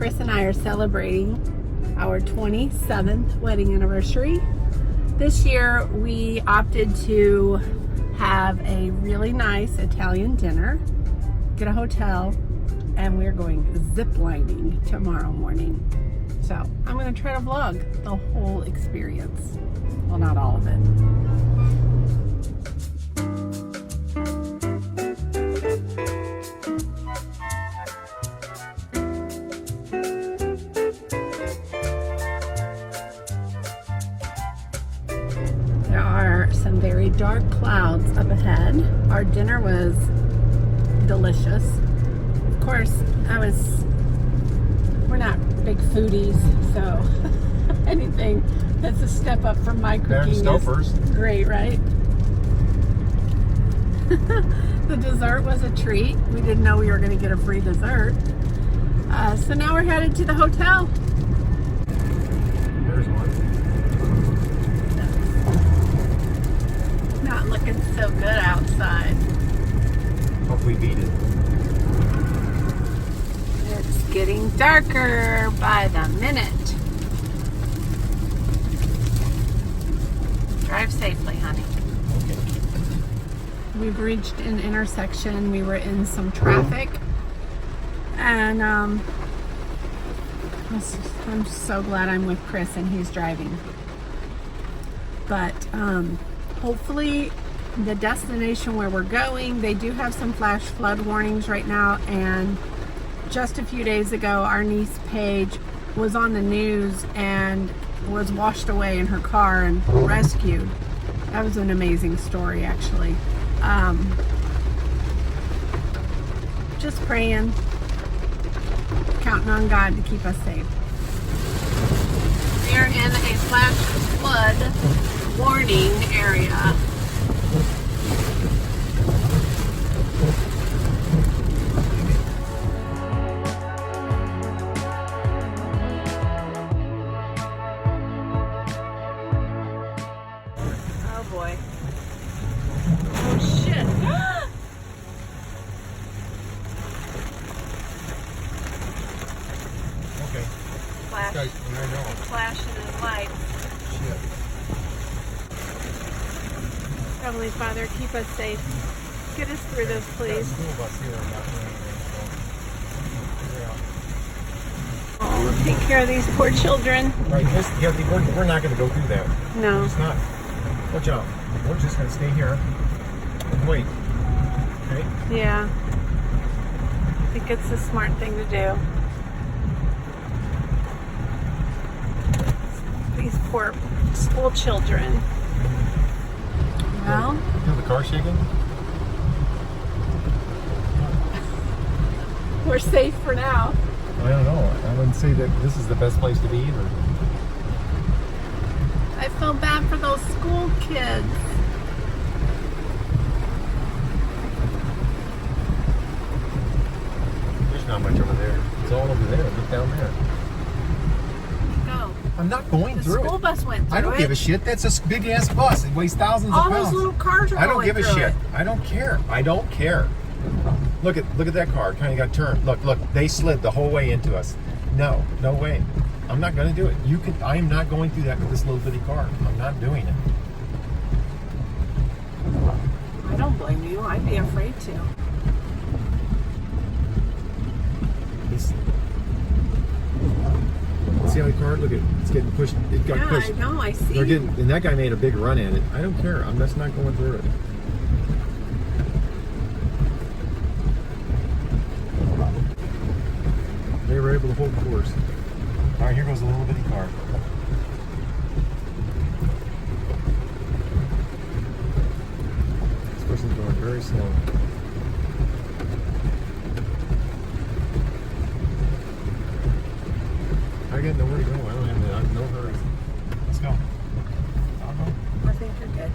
Chris and I are celebrating our 27th wedding anniversary. This year we opted to have a really nice Italian dinner, get a hotel, and we're going ziplining tomorrow morning. So I'm going to try to vlog the whole experience. Well, not all of it. There are some very dark clouds up ahead. Our dinner was delicious. Of course, we're not big foodies, so anything that's a step up from my cooking is great, right? The dessert was a treat. We didn't know we were going to get a free dessert. So now we're headed to the hotel. There's one. Not looking so good outside. Hope we beat it. It's getting darker by the minute. Drive safely, honey. Okay. We've reached an intersection. We were in some traffic, and I'm so glad I'm with Chris and he's driving. But hopefully the destination where we're going, they do have some flash flood warnings right now, and just a few days ago our niece Paige was on the news and was washed away in her car and rescued. That was an amazing story, actually. Just praying, counting on God to keep us safe. We are in a flash flood warning area. Oh boy. Oh shit. Okay. Flash, Guys, I know. flashing and lights. Shit. Heavenly Father, keep us safe. Get us through this, please. School bus here, not doing anything, so. Oh, we'll take care of these poor children. Right, we're not going to go through that. No. It's not. Watch out. We're just going to stay here and wait. Okay? Yeah. I think it's a smart thing to do. These poor school children. Well, Feel the car shaking? we're safe for now. I don't know. I wouldn't say that this is the best place to be either. I feel bad for those school kids. There's not much over there. It's all over there. Look down there. Go. I'm not going The through school it. bus went through I don't give a shit. That's a big ass bus. It weighs thousands All of pounds. those little cars are I don't going give a through shit. it. I don't care. I don't care. Look at that car. Kind of got turned. Look. They slid the whole way into us. No way. I'm not going to do it. I am not going through that with this little bitty car. I'm not doing it. I don't blame you. I'd be afraid to. See how the car? Look at it. It's getting pushed. It got pushed. I know. I see. And that guy made a big run at it. I don't care. I'm just not going through it. They were able to hold course. All right, here goes a little bitty car. This person's going very slow. I got nowhere to go. I have no hurry. Let's go. I'll go. I think you're good.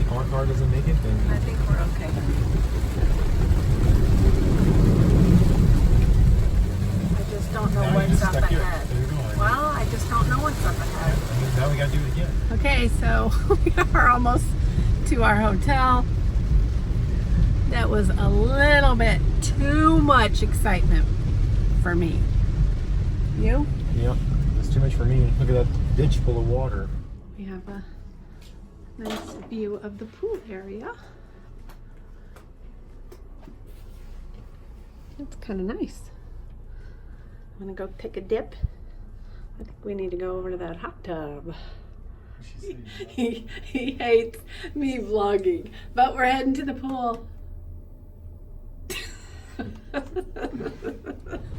If our car doesn't make it, then I think we're okay. I just don't know what's up ahead. Well, I just don't know what's up ahead. Now we gotta do it again. Okay, so we are almost to our hotel. That was a little bit much excitement for me. You? Yep, it's too much for me. Look at that ditch full of water. We have a nice view of the pool area. It's kind of nice. I'm gonna go take a dip. I think we need to go over to that hot tub. He hates me vlogging, but we're heading to the pool.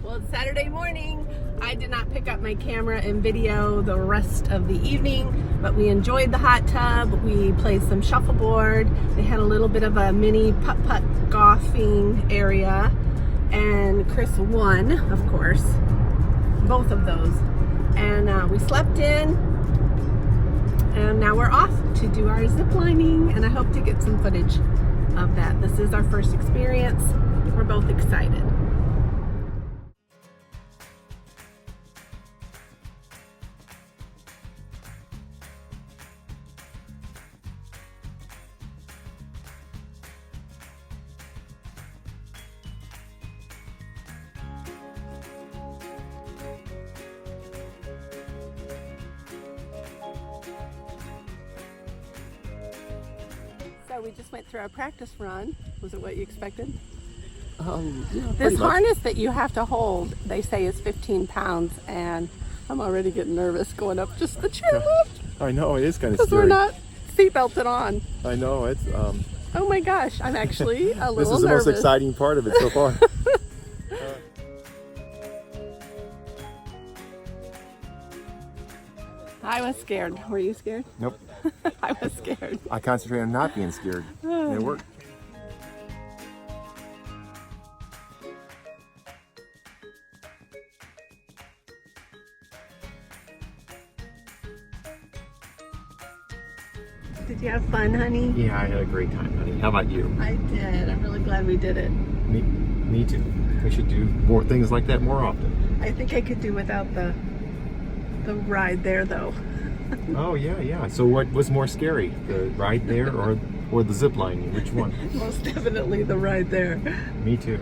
Well, it's Saturday morning. I did not pick up my camera and video the rest of the evening, but we enjoyed the hot tub. We played some shuffleboard. They had a little bit of a mini putt-putt golfing area, and Chris won, of course, both of those. And we slept in, and now we're off to do our zip lining, and I hope to get some footage of that. This is our first experience. We're both excited. So we just went through our practice run. Was it what you expected? Yeah, This harness that you have to hold, they say is 15 pounds, and I'm already getting nervous going up just the chairlift. I know, it is kind of Because scary. we're not seatbelted on. I know, it's Oh my gosh, I'm actually a little this is the nervous. most exciting part of it so far. I was scared. Were you scared? Nope. I was scared. I concentrate on not being scared. And it worked. Did you have fun, honey? Yeah, I had a great time, honey. How about you? I did. I'm really glad we did it. Me too. We should do more things like that more often. I think I could do without the ride there, though. Oh yeah. So what was more scary, the ride there or the zip lining? Which one? Most definitely the ride there. Me too.